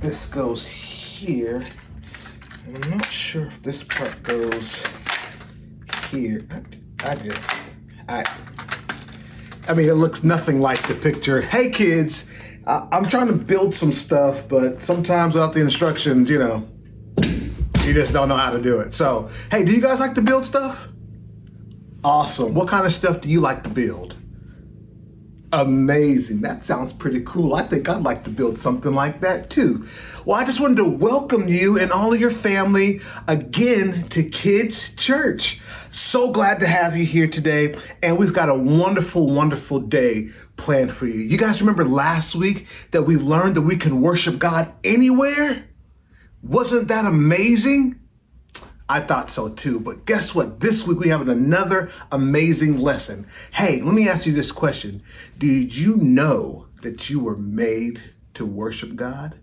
this goes here. And I'm not sure if this part goes here. I mean, it looks nothing like the picture. Hey kids, I'm trying to build some stuff, but sometimes without the instructions, you just don't know how to do it. So, hey, do you guys like to build stuff? Awesome. What kind of stuff do you like to build? Amazing. That sounds pretty cool. I think I'd like to build something like that too. Well, I just wanted to welcome you and all of your family again to KiDS Church. So glad to have you here today, and we've got a wonderful, wonderful day planned for you. You guys remember last week that we learned that we can worship God anywhere? Wasn't that amazing? I thought so too, but guess what? This week we have another amazing lesson. Hey, let me ask you this question. Did you know that you were made to worship God?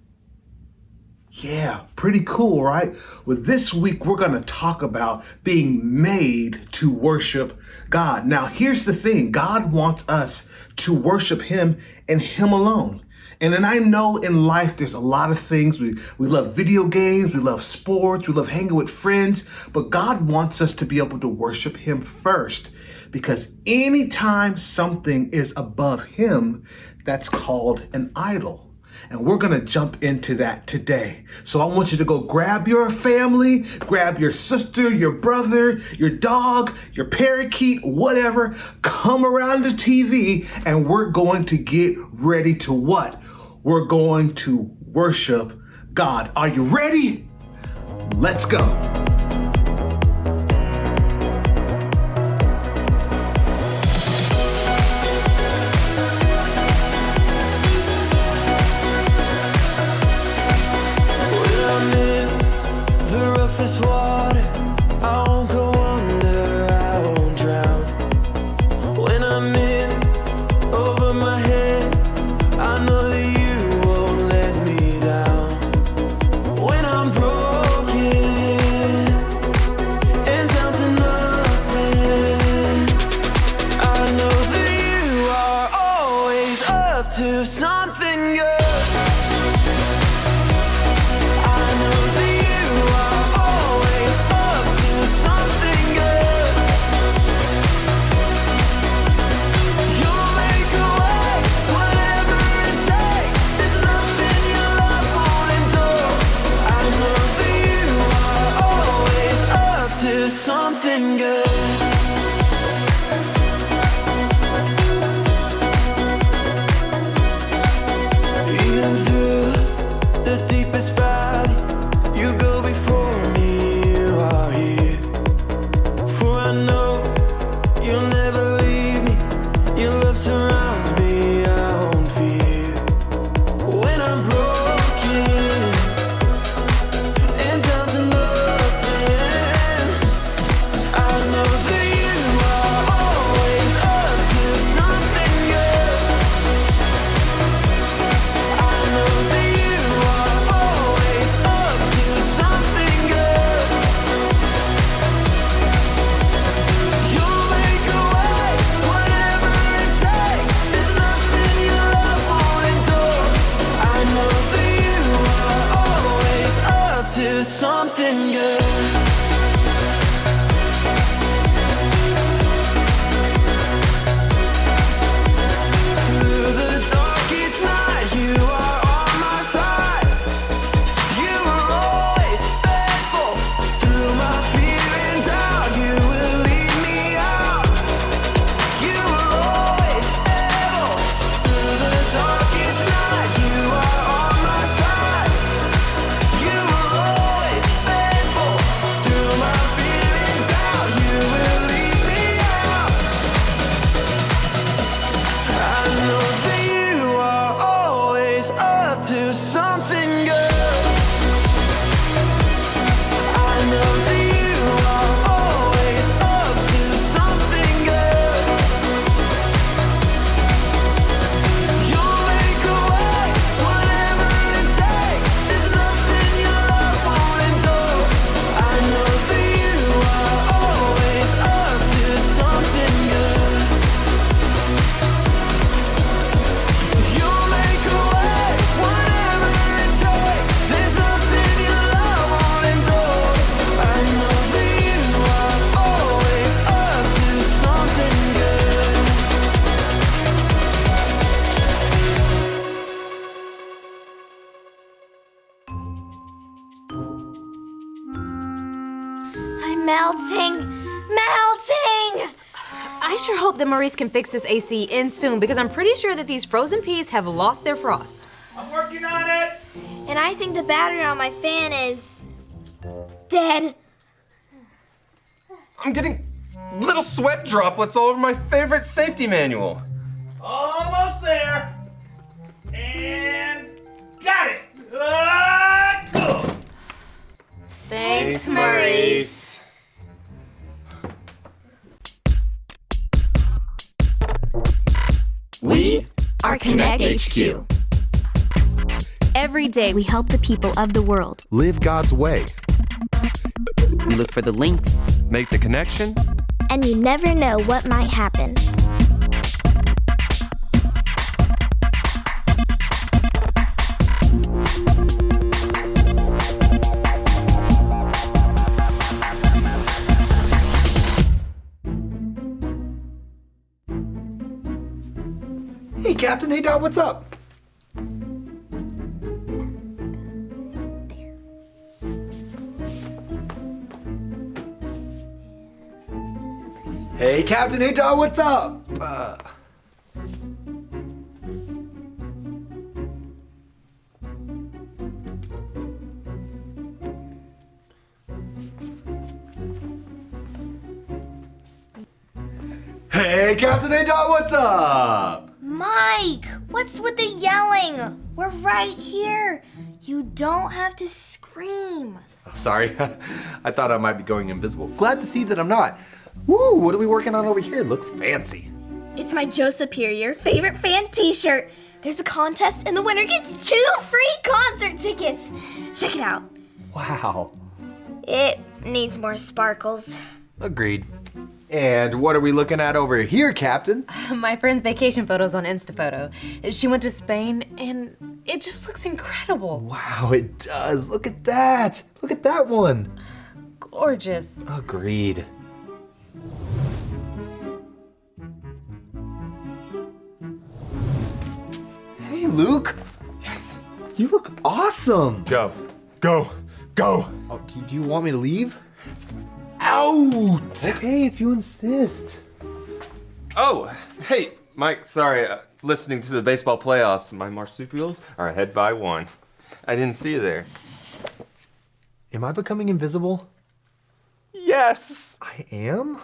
Yeah, pretty cool, right? Well, this week we're going to talk about being made to worship God. Now, here's the thing. God wants us to worship Him and Him alone. And then I know in life there's a lot of things. We love video games, we love sports, we love hanging with friends, but God wants us to be able to worship Him first, because anytime something is above Him, that's called an idol. And we're going to jump into that today. So I want you to go grab your family, grab your sister, your brother, your dog, your parakeet, whatever. Come around the TV and we're going to get ready to what? We're going to worship God. Are you ready? Let's go. To something good. Something good. Even through the deepest valley, you go before me, you are here. For I know you'll never leave me, your love surrounds me, I won't fear. When I'm broken and down to nothing, I know that you are always up to something good. I know that you are always up to something good. You'll make a way melting! Melting! I sure hope that Maurice can fix this AC in soon because I'm pretty sure that these frozen peas have lost their frost. I'm working on it. And I think the battery on my fan is dead. I'm getting little sweat droplets all over my favorite safety manual. Almost there. And got it. Go. Thanks, Maurice. We are Connect HQ. Every day we help the people of the world. Live God's way. We look for the links. Make the connection. And you never know what might happen. Hey, Captain. Hey, Dot, what's up? Hey, Captain. Hey, Dot, what's up? Hey, Captain. Hey, Dot, what's up? Mike, what's with the yelling? We're right here. You don't have to scream. Sorry, I thought I might be going invisible. Glad to see that I'm not. Woo, what are we working on over here? Looks fancy. It's my Joe Superior favorite fan t-shirt. There's a contest and the winner gets 2 free concert tickets. Check it out. Wow. It needs more sparkles. Agreed. And what are we looking at over here, Captain? My friend's vacation photos on Instaphoto. She went to Spain and it just looks incredible. Wow, it does. Look at that. Look at that one. Gorgeous. Agreed. Hey, Luke. Yes. You look awesome. Go. Go. Go. Oh, do you want me to leave? Out. Okay, if you insist. Oh, hey, Mike, sorry. Listening to the baseball playoffs, my marsupials are ahead by 1. I didn't see you there. Am I becoming invisible? Yes. I am?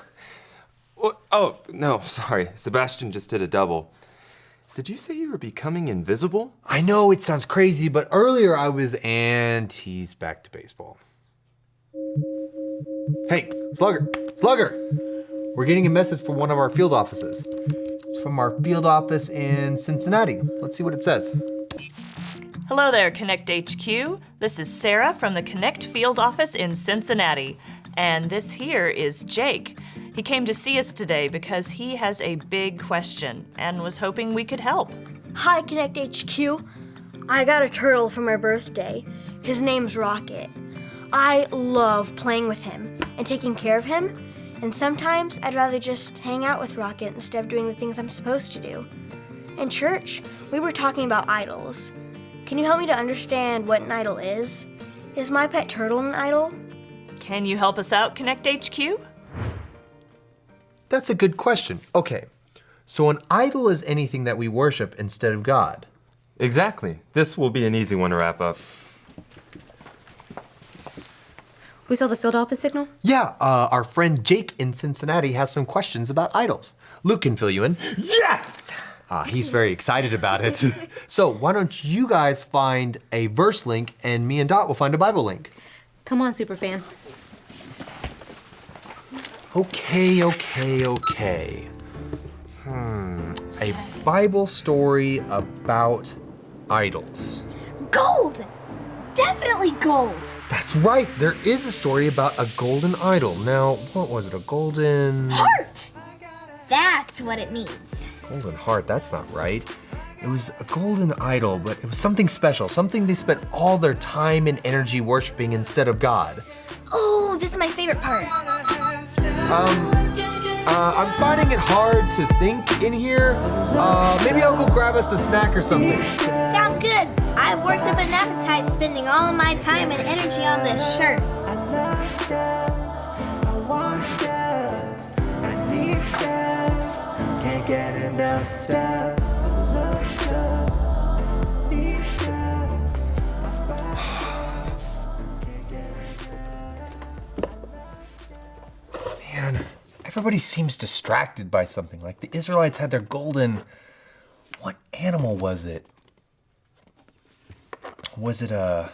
Oh, no, sorry. Sebastian just did a double. Did you say you were becoming invisible? I know it sounds crazy, but earlier I was, and he's back to baseball. Hey, Slugger, we're getting a message from one of our field offices. It's from our field office in Cincinnati. Let's see what it says. Hello there, Connect HQ. This is Sarah from the Connect field office in Cincinnati. And this here is Jake. He came to see us today because he has a big question and was hoping we could help. Hi, Connect HQ. I got a turtle for my birthday. His name's Rocket. I love playing with him and taking care of him, and sometimes I'd rather just hang out with Rocket instead of doing the things I'm supposed to do. In church, we were talking about idols. Can you help me to understand what an idol is? Is my pet turtle an idol? Can you help us out, Connect HQ? That's a good question. Okay, so an idol is anything that we worship instead of God. Exactly. This will be an easy one to wrap up. We saw the field office signal? Yeah, our friend Jake in Cincinnati has some questions about idols. Luke can fill you in. Yes! He's very excited about it. So why don't you guys find a verse link and me and Dot will find a Bible link. Come on, superfan. Okay. A Bible story about idols. Gold! Definitely gold! That's right, there is a story about a golden idol. Now, what was it, a golden... Heart! That's what it means. Golden heart, that's not right. It was a golden idol, but it was something special, something they spent all their time and energy worshiping instead of God. Oh, this is my favorite part. I'm finding it hard to think in here. Maybe I'll go grab us a snack or something. Sounds good. I've worked up an appetite spending all of my time and energy on this shirt. stuff, can't get enough stuff. Love stuff, need stuff. Man, everybody seems distracted by something. Like the Israelites had their golden... What animal was it? Was it a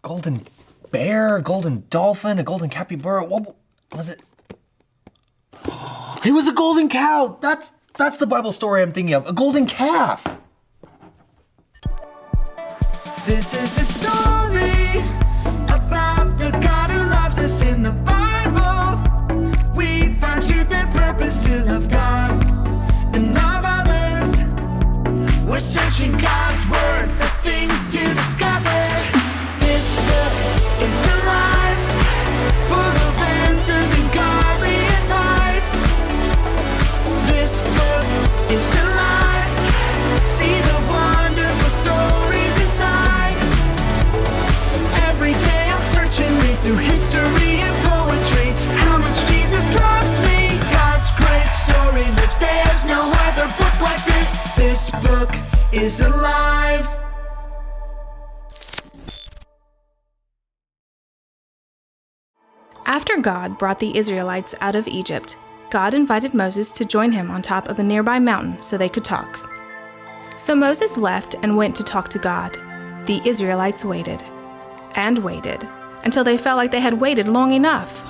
golden bear, a golden dolphin, a golden capybara? What was it? It was a golden cow. That's the Bible story I'm thinking of. A golden calf. This is the story about the God who loves us in the Bible. We found truth and purpose to love God and love others. We're searching God's word for things to discover. This book is alive, full of answers and godly advice. This book is alive. See the wonderful stories inside. Every day I'm searching, read through history and poetry. How much Jesus loves me. God's great story lives. There's no other book like this. This book is alive. After God brought the Israelites out of Egypt, God invited Moses to join him on top of a nearby mountain so they could talk. So Moses left and went to talk to God. The Israelites waited and waited until they felt like they had waited long enough.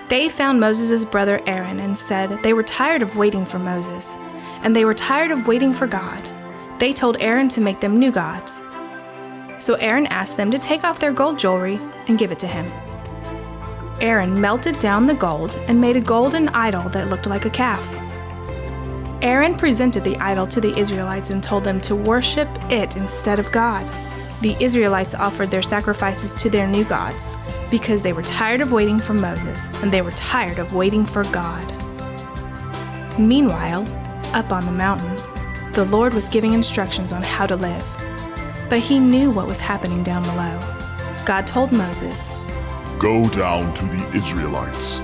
They found Moses' brother Aaron and said they were tired of waiting for Moses, and they were tired of waiting for God. They told Aaron to make them new gods. So Aaron asked them to take off their gold jewelry and give it to him. Aaron melted down the gold and made a golden idol that looked like a calf. Aaron presented the idol to the Israelites and told them to worship it instead of God. The Israelites offered their sacrifices to their new gods because they were tired of waiting for Moses and they were tired of waiting for God. Meanwhile, up on the mountain, the Lord was giving instructions on how to live. But he knew what was happening down below. God told Moses, "Go down to the Israelites.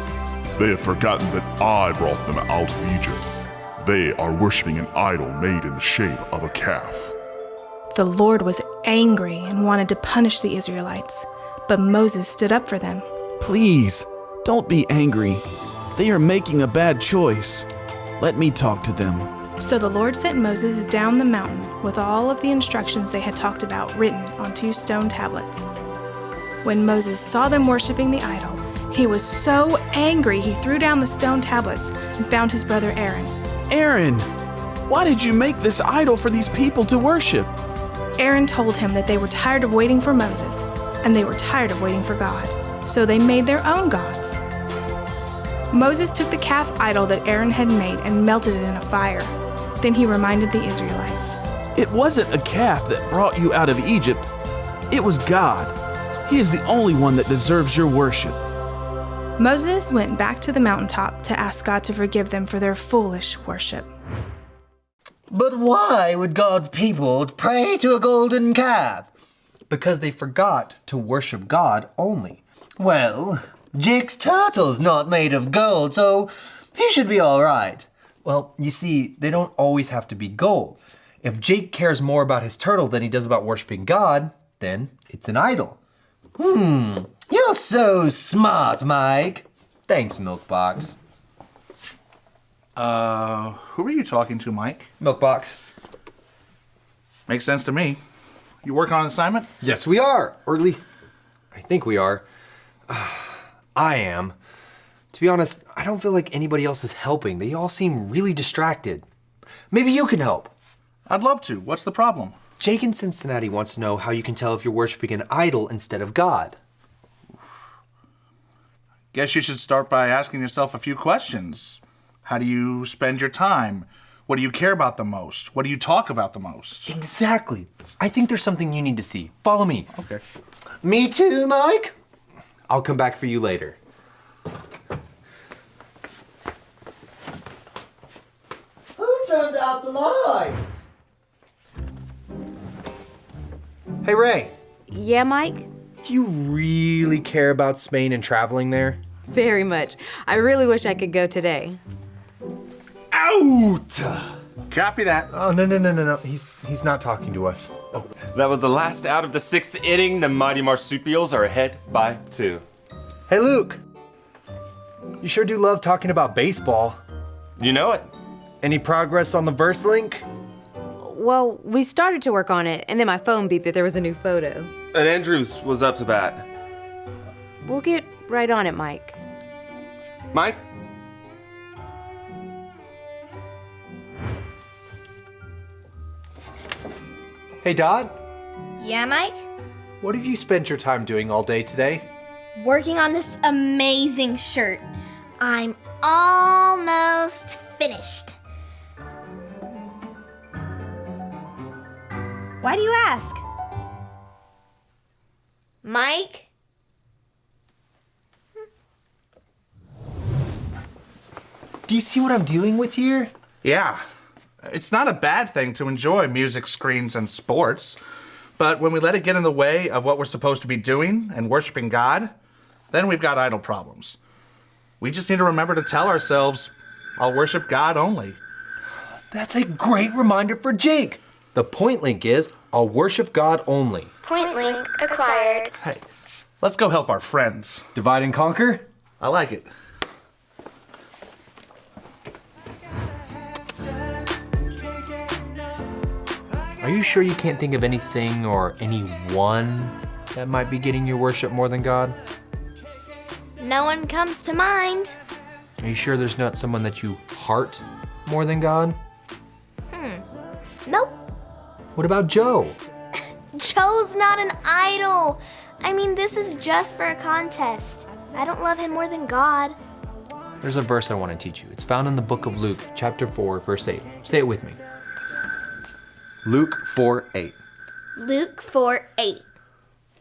They have forgotten that I brought them out of Egypt. They are worshiping an idol made in the shape of a calf." The Lord was angry and wanted to punish the Israelites, but Moses stood up for them. "Please, don't be angry. They are making a bad choice. Let me talk to them." So the Lord sent Moses down the mountain with all of the instructions they had talked about written on 2 stone tablets. When Moses saw them worshiping the idol, he was so angry he threw down the stone tablets and found his brother Aaron. "Aaron, why did you make this idol for these people to worship?" Aaron told him that they were tired of waiting for Moses, and they were tired of waiting for God, so they made their own gods. Moses took the calf idol that Aaron had made and melted it in a fire. Then he reminded the Israelites, "It wasn't a calf that brought you out of Egypt. It was God. He is the only one that deserves your worship." Moses went back to the mountaintop to ask God to forgive them for their foolish worship. But why would God's people pray to a golden calf? Because they forgot to worship God only. Well, Jake's turtle's not made of gold, so he should be all right. Well, you see, they don't always have to be gold. If Jake cares more about his turtle than he does about worshiping God, then it's an idol. You're so smart, Mike. Thanks, Milkbox. Who are you talking to, Mike? Milkbox. Makes sense to me. You work on an assignment? Yes, we are. Or at least, I think we are. I am. To be honest, I don't feel like anybody else is helping. They all seem really distracted. Maybe you can help. I'd love to. What's the problem? Jake in Cincinnati wants to know how you can tell if you're worshiping an idol instead of God. Guess you should start by asking yourself a few questions. How do you spend your time? What do you care about the most? What do you talk about the most? Exactly. I think there's something you need to see. Follow me. Okay. Me too, Mike. I'll come back for you later. Who turned out the lights? Hey, Ray. Yeah, Mike? Do you really care about Spain and traveling there? Very much. I really wish I could go today. Out! Copy that. Oh, no. He's not talking to us. That was the last out of the 6th inning. The mighty marsupials are ahead by 2. Hey, Luke. You sure do love talking about baseball. You know it. Any progress on the verse link? Well, we started to work on it, and then my phone beeped that there was a new photo. And Andrews was up to bat. We'll get right on it, Mike. Mike? Hey, Dot. Yeah, Mike? What have you spent your time doing all day today? Working on this amazing shirt. I'm almost finished. Why do you ask? Mike? Do you see what I'm dealing with here? Yeah. It's not a bad thing to enjoy music, screens, and sports. But when we let it get in the way of what we're supposed to be doing and worshiping God, then we've got idol problems. We just need to remember to tell ourselves, I'll worship God only. That's a great reminder for Jake. The point link is, I'll worship God only. Point link acquired. Hey, let's go help our friends. Divide and conquer? I like it. Are you sure you can't think of anything or anyone that might be getting your worship more than God? No one comes to mind. Are you sure there's not someone that you heart more than God? Nope. What about Joe? Joe's not an idol. I mean, this is just for a contest. I don't love him more than God. There's a verse I want to teach you. It's found in the book of Luke, chapter 4, verse 8. Say it with me. Luke 4:8. Luke 4:8.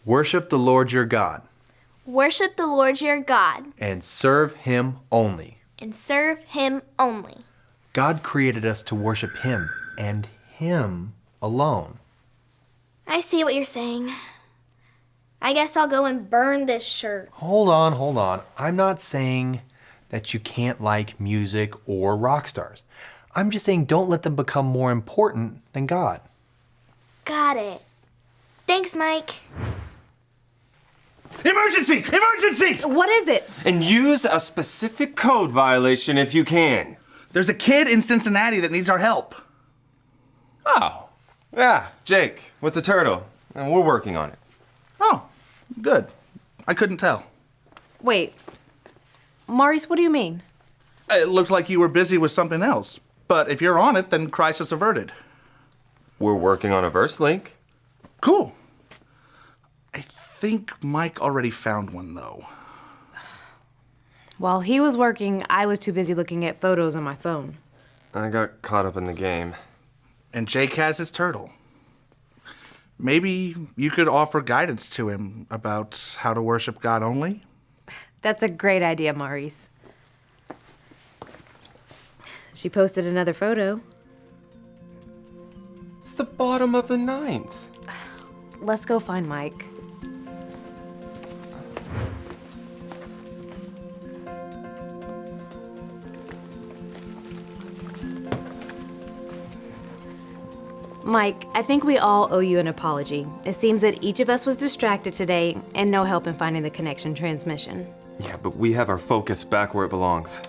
Worship the Lord your God Worship the Lord your God and serve him only. and serve him only. God created us to worship him and him alone. I see what you're saying. I guess I'll go and burn this shirt. Hold on. I'm not saying that you can't like music or rock stars. I'm just saying don't let them become more important than God. Got it. Thanks, Mike. Emergency! Emergency! What is it? And use a specific code violation if you can. There's a kid in Cincinnati that needs our help. Oh. Yeah, Jake, with the turtle. And we're working on it. Oh, good. I couldn't tell. Wait. Maurice, what do you mean? It looked like you were busy with something else. But if you're on it, then crisis averted. We're working on a verse link. Cool. I think Mike already found one, though. While he was working, I was too busy looking at photos on my phone. I got caught up in the game. And Jake has his turtle. Maybe you could offer guidance to him about how to worship God only? That's a great idea, Maurice. She posted another photo. It's the bottom of the 9th. Let's go find Mike. Mike, I think we all owe you an apology. It seems that each of us was distracted today and no help in finding the connection transmission. Yeah, but we have our focus back where it belongs.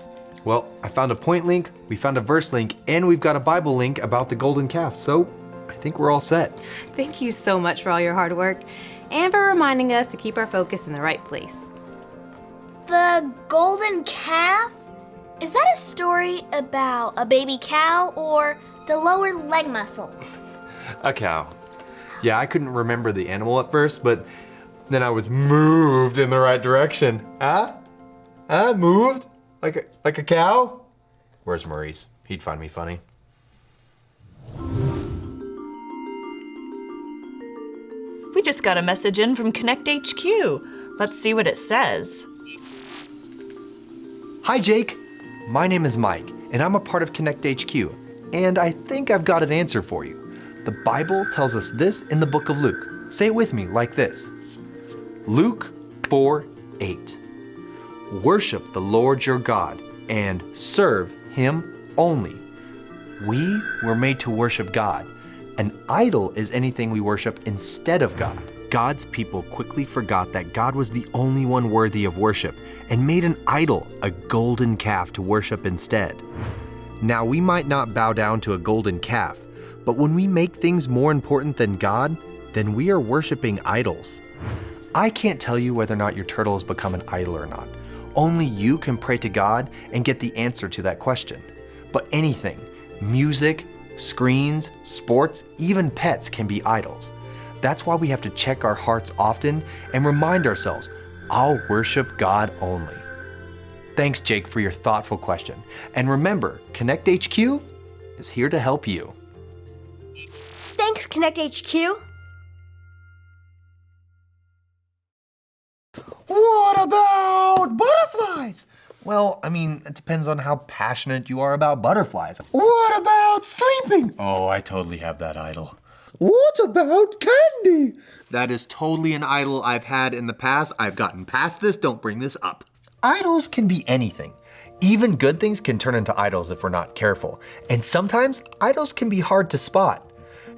Well, I found a point link, we found a verse link, and we've got a Bible link about the golden calf, so I think we're all set. Thank you so much for all your hard work and for reminding us to keep our focus in the right place. The golden calf? Is that a story about a baby cow or the lower leg muscle? A cow. Yeah, I couldn't remember the animal at first, but then I was moved in the right direction. Moved? Like a cow? Where's Maurice? He'd find me funny. We just got a message in from Connect HQ. Let's see what it says. Hi, Jake. My name is Mike, and I'm a part of Connect HQ, and I think I've got an answer for you. The Bible tells us this in the book of Luke. Say it with me like this. Luke 4:8. Worship the Lord your God and serve Him only. We were made to worship God. An idol is anything we worship instead of God. God's people quickly forgot that God was the only one worthy of worship and made an idol, a golden calf, to worship instead. Now, we might not bow down to a golden calf, but when we make things more important than God, then we are worshiping idols. I can't tell you whether or not your turtle has become an idol or not. Only you can pray to God and get the answer to that question. But anything, music, screens, sports, even pets can be idols. That's why we have to check our hearts often and remind ourselves, I'll worship God only. Thanks, Jake, for your thoughtful question. And remember, Connect HQ is here to help you. Thanks, Connect HQ. What about butterflies? Well, I mean, it depends on how passionate you are about butterflies. What about sleeping? Oh, I totally have that idol. What about candy? That is totally an idol I've had in the past. I've gotten past this. Don't bring this up. Idols can be anything. Even good things can turn into idols if we're not careful. And sometimes idols can be hard to spot.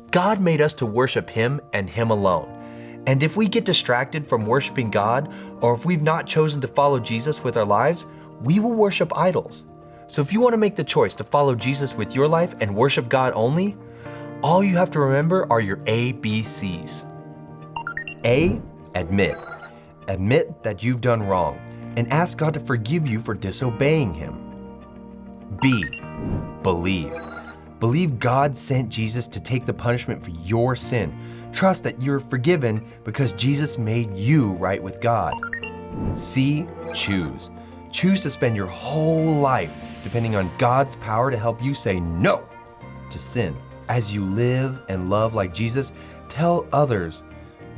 God made us to worship Him and Him alone. And if we get distracted from worshiping God, or if we've not chosen to follow Jesus with our lives, we will worship idols. So if you want to make the choice to follow Jesus with your life and worship God only, all you have to remember are your ABCs. A, admit. Admit that you've done wrong and ask God to forgive you for disobeying Him. B, believe. Believe God sent Jesus to take the punishment for your sin. Trust that you're forgiven because Jesus made you right with God. C, choose. Choose to spend your whole life depending on God's power to help you say no to sin. As you live and love like Jesus, tell others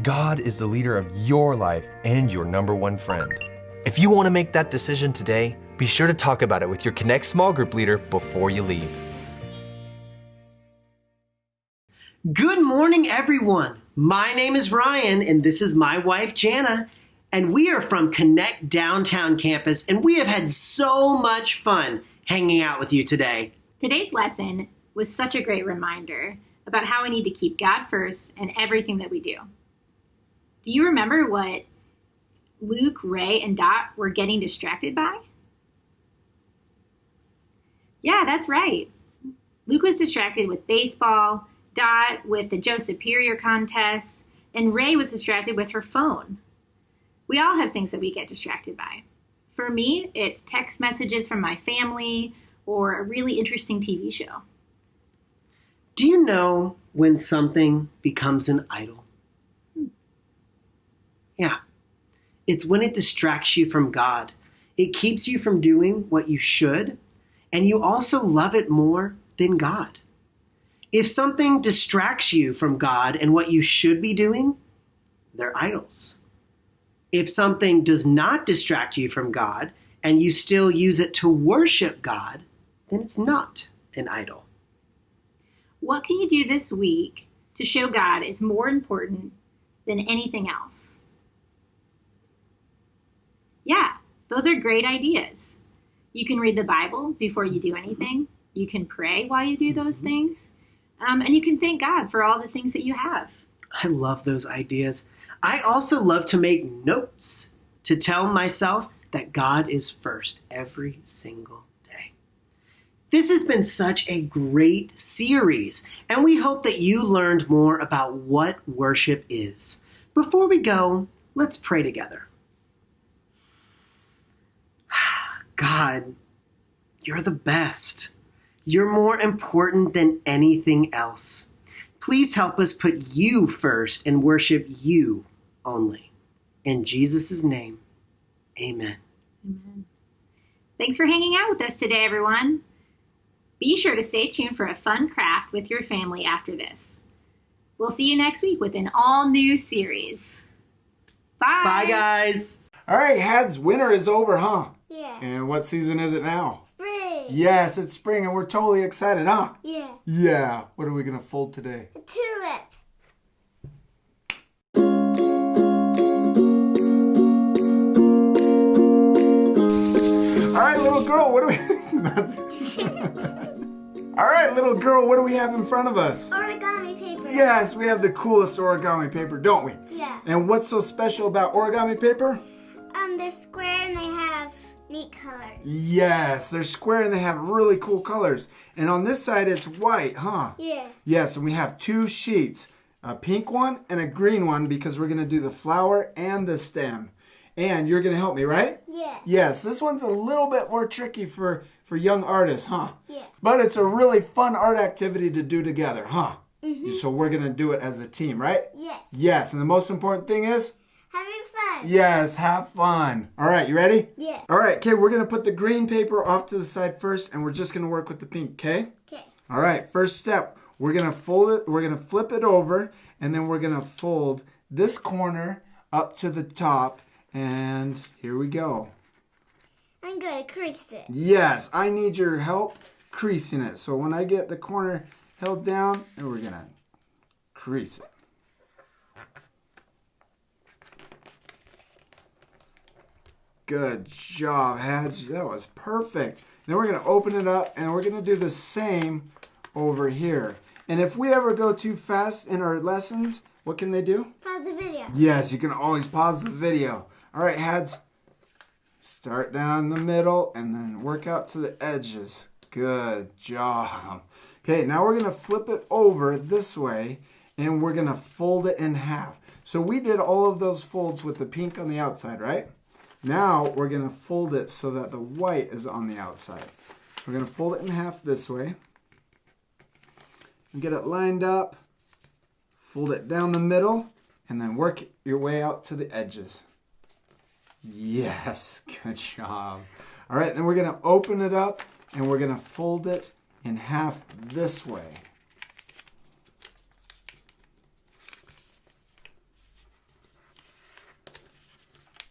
God is the leader of your life and your number one friend. If you want to make that decision today, be sure to talk about it with your Connect small group leader before you leave. Good morning, everyone. My name is Ryan, and this is my wife, Jana, and we are from Connect Downtown Campus, and we have had so much fun hanging out with you today. Today's lesson was such a great reminder about how we need to keep God first in everything that we do. Do you remember what Luke, Ray, and Dot were getting distracted by? Yeah, that's right. Luke was distracted with baseball, Dot with the Joe Superior contest, and Ray was distracted with her phone. We all have things that we get distracted by. For me, it's text messages from my family or a really interesting TV show. Do you know when something becomes an idol? Yeah. It's when it distracts you from God. It keeps you from doing what you should, and you also love it more than God. If something distracts you from God and what you should be doing, they're idols. If something does not distract you from God and you still use it to worship God, then it's not an idol. What can you do this week to show God is more important than anything else? Yeah, those are great ideas. You can read the Bible before you do anything. You can pray while you do those things. And you can thank God for all the things that you have. I love those ideas. I also love to make notes to tell myself that God is first every single day. This has been such a great series, and we hope that you learned more about what worship is. Before we go, let's pray together. God, you're the best. You're more important than anything else. Please help us put you first and worship you only. In Jesus' name, amen. Amen. Thanks for hanging out with us today, everyone. Be sure to stay tuned for a fun craft with your family after this. We'll see you next week with an all-new series. Bye. Bye, guys. All right, Hads, winter is over, huh? Yeah. And what season is it now? Spring. Yes, it's spring, and we're totally excited, huh? Yeah. Yeah. What are we going to fold today? A tulip. what do we... All right, little girl, what do we have in front of us? Origami paper. Yes, we have the coolest origami paper, don't we? Yeah. And what's so special about origami paper? They're square and they have neat colors. Yes, they're square and they have really cool colors. And on this side, it's white, huh? Yeah. Yes, and we have 2 sheets, a pink one and a green one because we're gonna do the flower and the stem. And you're gonna help me, right? Yeah. Yes, this one's a little bit more tricky for young artists, huh? Yeah. But it's a really fun art activity to do together, huh? Mhm. So we're gonna do it as a team, right? Yes. Yes, and the most important thing is? Having fun. Yes, have fun. All right, you ready? Yeah. All right, okay, we're gonna put the green paper off to the side first, and we're just gonna work with the pink, okay? Okay. All right, first step, we're gonna fold it, we're gonna flip it over, and then we're gonna fold this corner up to the top, and here we go. I'm going to crease it. Yes, I need your help creasing it. So when I get the corner held down, and we're gonna crease it. Good job, Hadge. That was perfect. Then we're gonna open it up and we're gonna do the same over here. And if we ever go too fast in our lessons, what can they do? Pause the video. Yes, you can always pause the video. All right, Hads. Start down the middle and then work out to the edges. Good job. Okay, now we're gonna flip it over this way and we're gonna fold it in half. So we did all of those folds with the pink on the outside, right? Now we're gonna fold it so that the white is on the outside. We're gonna fold it in half this way and get it lined up, fold it down the middle, and then work your way out to the edges. Yes, good job. All right, then we're gonna open it up and we're gonna fold it in half this way.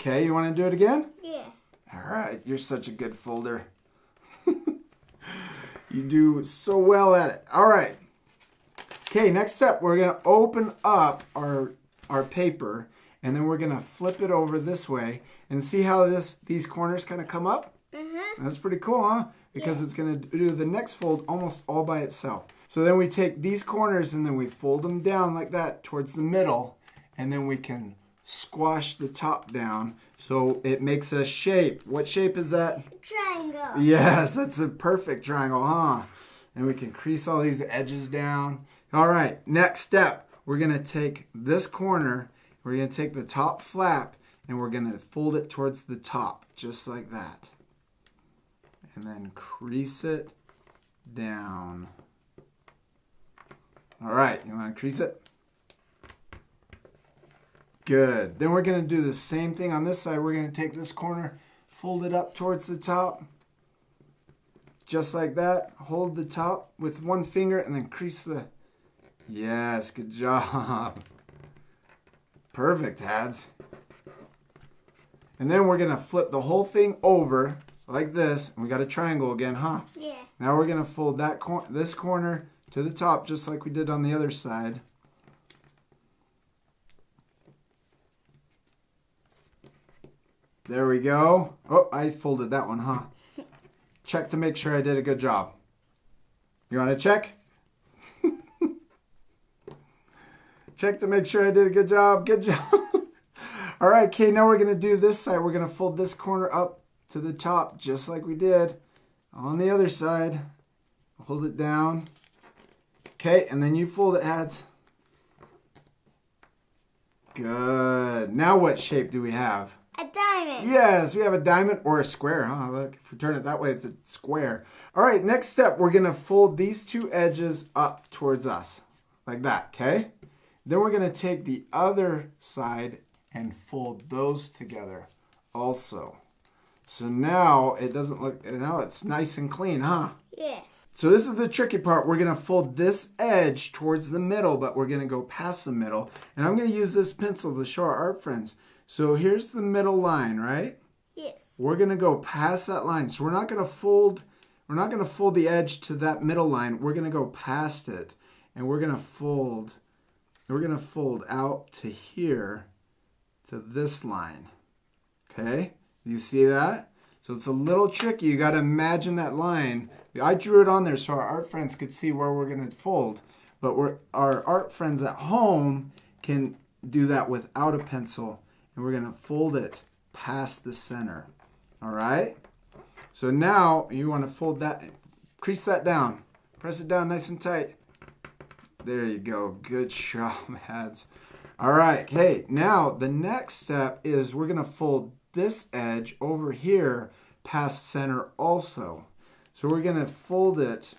Okay, you wanna do it again? Yeah. All right, you're such a good folder. You do so well at it. All right. Okay, next step, we're gonna open up our paper and then we're gonna flip it over this way and see how these corners kind of come up? Mm-hmm. That's pretty cool, huh? Because it's gonna do the next fold almost all by itself. So then we take these corners and then we fold them down like that towards the middle and then we can squash the top down so it makes a shape. What shape is that? Triangle. Yes, that's a perfect triangle, huh? And we can crease all these edges down. All right, next step, we're gonna take this corner, we're gonna take the top flap and we're gonna fold it towards the top, just like that. And then crease it down. All right, you wanna crease it? Good. Then we're gonna do the same thing on this side. We're gonna take this corner, fold it up towards the top, just like that. Hold the top with one finger and then crease the, yes, good job. Perfect, Hads. And then we're gonna flip the whole thing over like this. And we got a triangle again, huh? Yeah. Now we're gonna fold this corner to the top just like we did on the other side. There we go. Oh, I folded that one, huh? Check to make sure I did a good job. You want to check? Check to make sure I did a good job. Good job. All right, okay, now we're going to do this side. We're going to fold this corner up to the top just like we did on the other side. Hold it down. Okay, and then you fold it, Hads. Good. Now what shape do we have? A diamond. Yes, we have a diamond or a square, huh? Look, if we turn it that way, it's a square. All right, next step, we're gonna fold these two edges up towards us, like that, okay? Then we're gonna take the other side and fold those together also. So now it doesn't look, now it's nice and clean, huh? Yes. So this is the tricky part. We're gonna fold this edge towards the middle, but we're gonna go past the middle. And I'm gonna use this pencil to show our art friends. So here's the middle line, right? Yes. We're gonna go past that line. So we're not gonna fold the edge to that middle line. We're gonna go past it. And we're gonna fold out to here, to this line. Okay? You see that? So it's a little tricky. You got to imagine that line. I drew it on there so our art friends could see where we're going to fold. But our art friends at home can do that without a pencil. And we're going to fold it past the center. All right? So now you want to fold that, crease that down. Press it down nice and tight. There you go. Good job, Mads. All right. Okay, now the next step is we're going to fold this edge over here past center also. So we're going to fold it.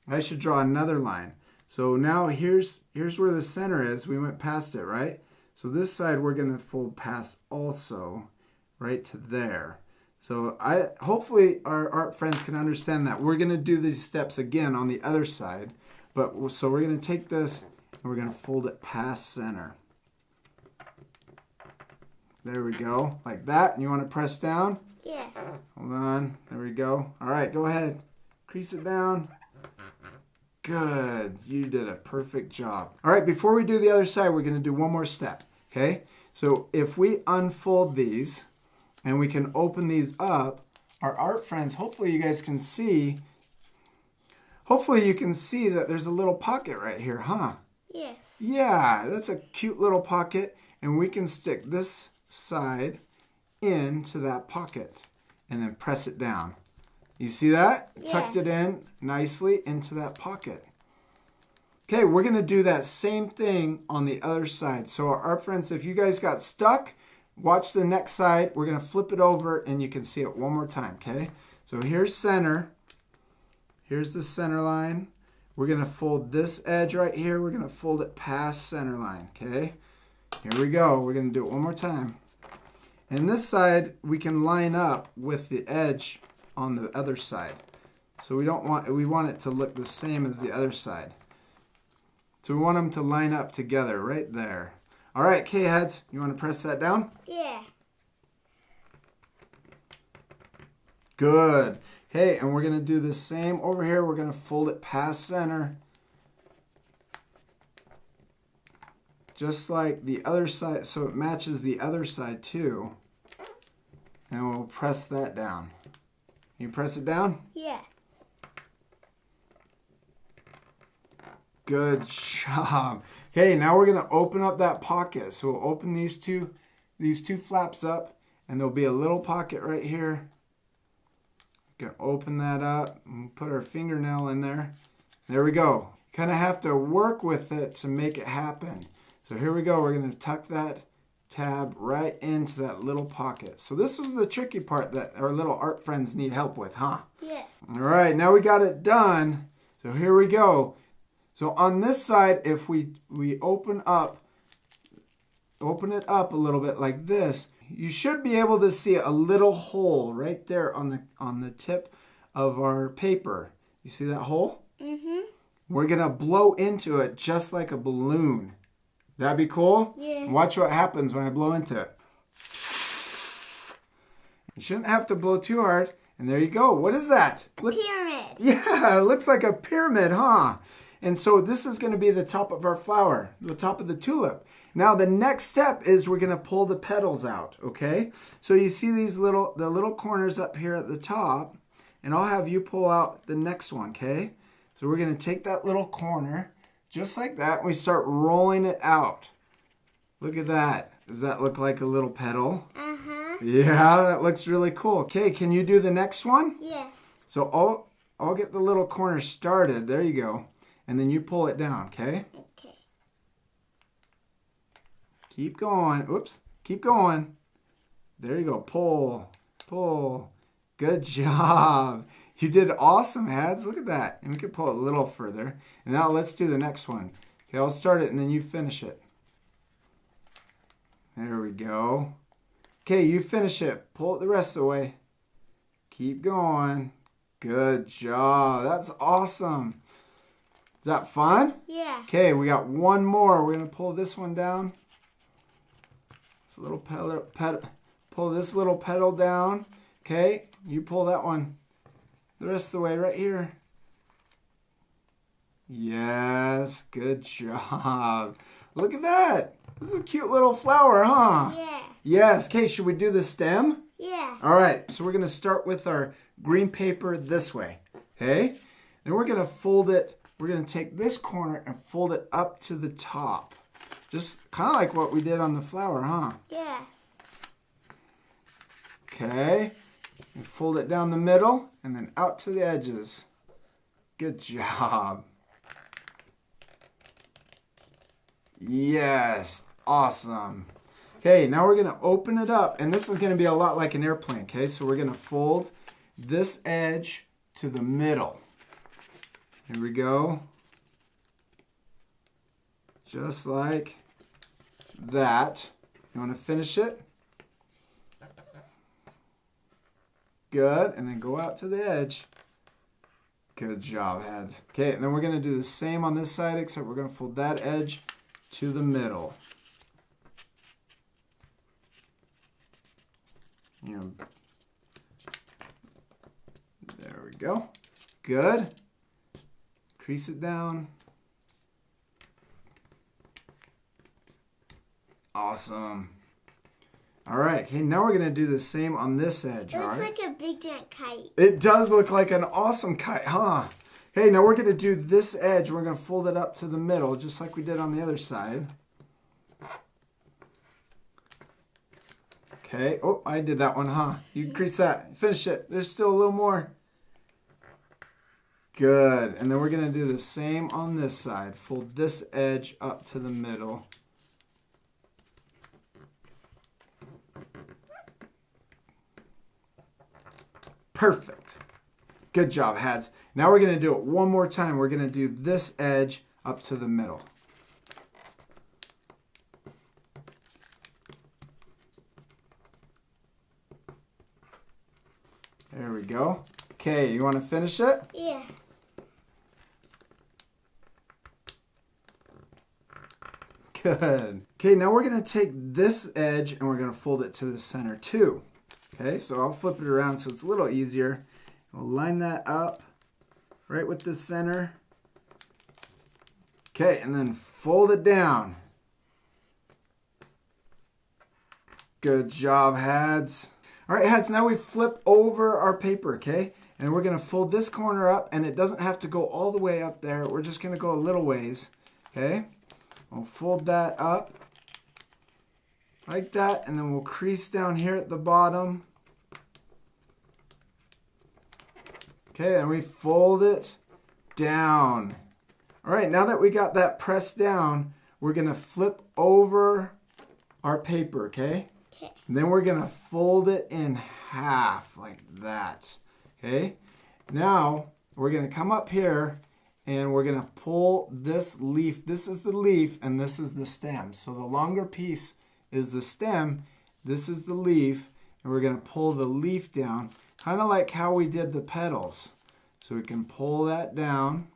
I should draw another line. So now here's where the center is. We went past it, right? So this side we're going to fold past also, right to there. So hopefully our art friends can understand that. We're going to do these steps again on the other side. So we're going to take this and we're going to fold it past center. There we go, like that. And you want to press down? Yeah. Hold on, there we go. All right, go ahead. Crease it down. Good, you did a perfect job. All right, before we do the other side, we're going to do one more step, okay? So if we unfold these and we can open these up, our art friends, hopefully you guys can see, hopefully you can see that there's a little pocket right here, huh? Yes. Yeah, that's a cute little pocket, and we can stick this side into that pocket and then press it down. You see that? Yes. Tucked it in nicely into that pocket. Okay, we're going to do that same thing on the other side. So our friends, if you guys got stuck, watch the next side. We're going to flip it over and you can see it one more time, okay? So here's center. Here's the center line. We're going to fold this edge right here. We're going to fold it past center line, okay? Here we go. We're going to do it one more time. And this side, we can line up with the edge on the other side. So we want it to look the same as the other side. So we want them to line up together right there. All right, K-heads, you want to press that down? Yeah. Good. Okay, and we're going to do the same over here. We're going to fold it past center. Just like the other side, so it matches the other side too. And we'll press that down. You press it down? Yeah. Good job. Okay, now we're going to open up that pocket. So we'll open these two flaps up, and there'll be a little pocket right here. We can open that up and put our fingernail in there. There we go. Kind of have to work with it to make it happen. So here we go. We're going to tuck that tab right into that little pocket. So this was the tricky part that our little art friends need help with, huh? Yes. All right, now we got it done. So here we go. So on this side, if we open it up a little bit like this, you should be able to see a little hole right there on the tip of our paper. You see that hole? Mm-hmm. We're gonna blow into it just like a balloon. That'd be cool? Yeah. Watch what happens when I blow into it. You shouldn't have to blow too hard. And there you go. What is that? Look. Pyramid. Yeah, it looks like a pyramid, huh? And so this is going to be the top of our flower, the top of the tulip. Now the next step is we're going to pull the petals out, okay? So you see the little corners up here at the top, and I'll have you pull out the next one, okay? So we're going to take that little corner, just like that, and we start rolling it out. Look at that. Does that look like a little petal? Uh-huh. Yeah, that looks really cool. Okay, can you do the next one? Yes. So I'll get the little corner started. There you go. And then you pull it down, okay? Okay. Keep going. Oops. Keep going. There you go. Pull. Pull. Good job. You did awesome, Hads. Look at that. And we can pull it a little further. And now let's do the next one. Okay, I'll start it and then you finish it. There we go. Okay, you finish it. Pull it the rest of the way. Keep going. Good job. That's awesome. Is that fun? Yeah. Okay, we got one more. We're going to pull this one down. This little pull this little petal down. Okay, you pull that one the rest of the way right here. Yes, good job. Look at that. This is a cute little flower, huh? Yeah. Yes. Okay, should we do the stem? Yeah. All right, so we're going to start with our green paper this way, okay? Then we're going to fold it. We're going to take this corner and fold it up to the top. Just kind of like what we did on the flower, huh? Yes. Okay. And fold it down the middle and then out to the edges. Good job. Yes. Awesome. Okay, now we're going to open it up, and this is going to be a lot like an airplane, okay? So we're going to fold this edge to the middle. Here we go. Just like that. You want to finish it? Good, and then go out to the edge. Good job, Heads. Okay, and then we're going to do the same on this side, except we're going to fold that edge to the middle. There we go. Good. Crease it down. Awesome. All right. Okay, now we're going to do the same on this edge. It looks all right? like a big giant kite. It does look like an awesome kite, huh? Okay, now we're going to do this edge. We're going to fold it up to the middle, just like we did on the other side. Okay. Oh, I did that one, huh? You crease that. Finish it. There's still a little more. Good. And then we're going to do the same on this side. Fold this edge up to the middle. Perfect. Good job, Hads. Now we're going to do it one more time. We're going to do this edge up to the middle. There we go. Okay, you want to finish it? Yeah. Good. Okay, now we're going to take this edge and we're going to fold it to the center too. Okay, so I'll flip it around so it's a little easier. We'll line that up right with the center. Okay, and then fold it down. Good job, Hads. All right, Hads, now we flip over our paper, okay? And we're going to fold this corner up, and it doesn't have to go all the way up there. We're just going to go a little ways, okay? We'll fold that up like that, and then we'll crease down here at the bottom. Okay, and we fold it down. All right, now that we got that pressed down, we're going to flip over our paper, okay? Okay. And then we're going to fold it in half like that, okay? Now, we're going to come up here and we're going to pull this leaf. This is the leaf and this is the stem. So the longer piece is the stem, this is the leaf, and we're going to pull the leaf down, kind of like how we did the petals. So we can pull that down,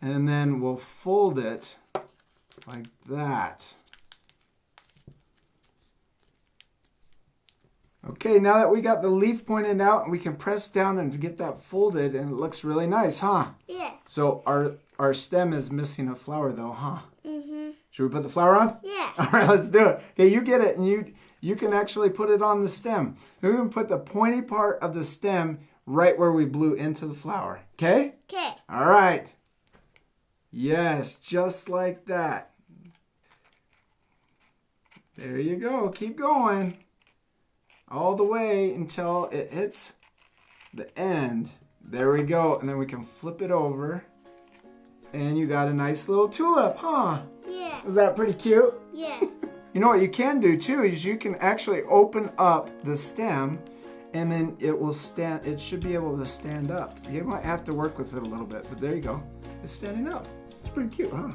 and then we'll fold it like that. Okay, now that we got the leaf pointed out, we can press down and get that folded, and it looks really nice, huh? Yes. So our stem is missing a flower though, huh? Mm-hmm. Should we put the flower on? Yeah. All right, let's do it. Okay, you get it, and you can actually put it on the stem. We're going to put the pointy part of the stem right where we blew into the flower. Okay? Okay. All right. Yes, just like that. There you go. Keep going. All the way until it hits the end. There we go. And then we can flip it over. And you got a nice little tulip, huh? Yeah. Is that pretty cute? Yeah. You know what you can do too is you can actually open up the stem and then it will stand, it should be able to stand up. You might have to work with it a little bit, but there you go. It's standing up. It's pretty cute, huh?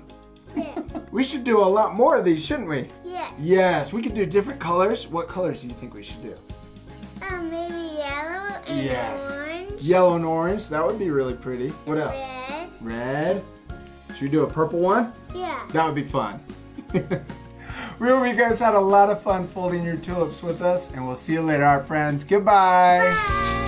Yeah. We should do a lot more of these, shouldn't we? Yes. Yes, we could do different colors. What colors do you think we should do? Maybe yellow and orange. Yellow and orange. That would be really pretty. What else? Red. Red. Should we do a purple one? Yeah. That would be fun. We hope you guys had a lot of fun folding your tulips with us, and we'll see you later, our friends. Goodbye. Bye.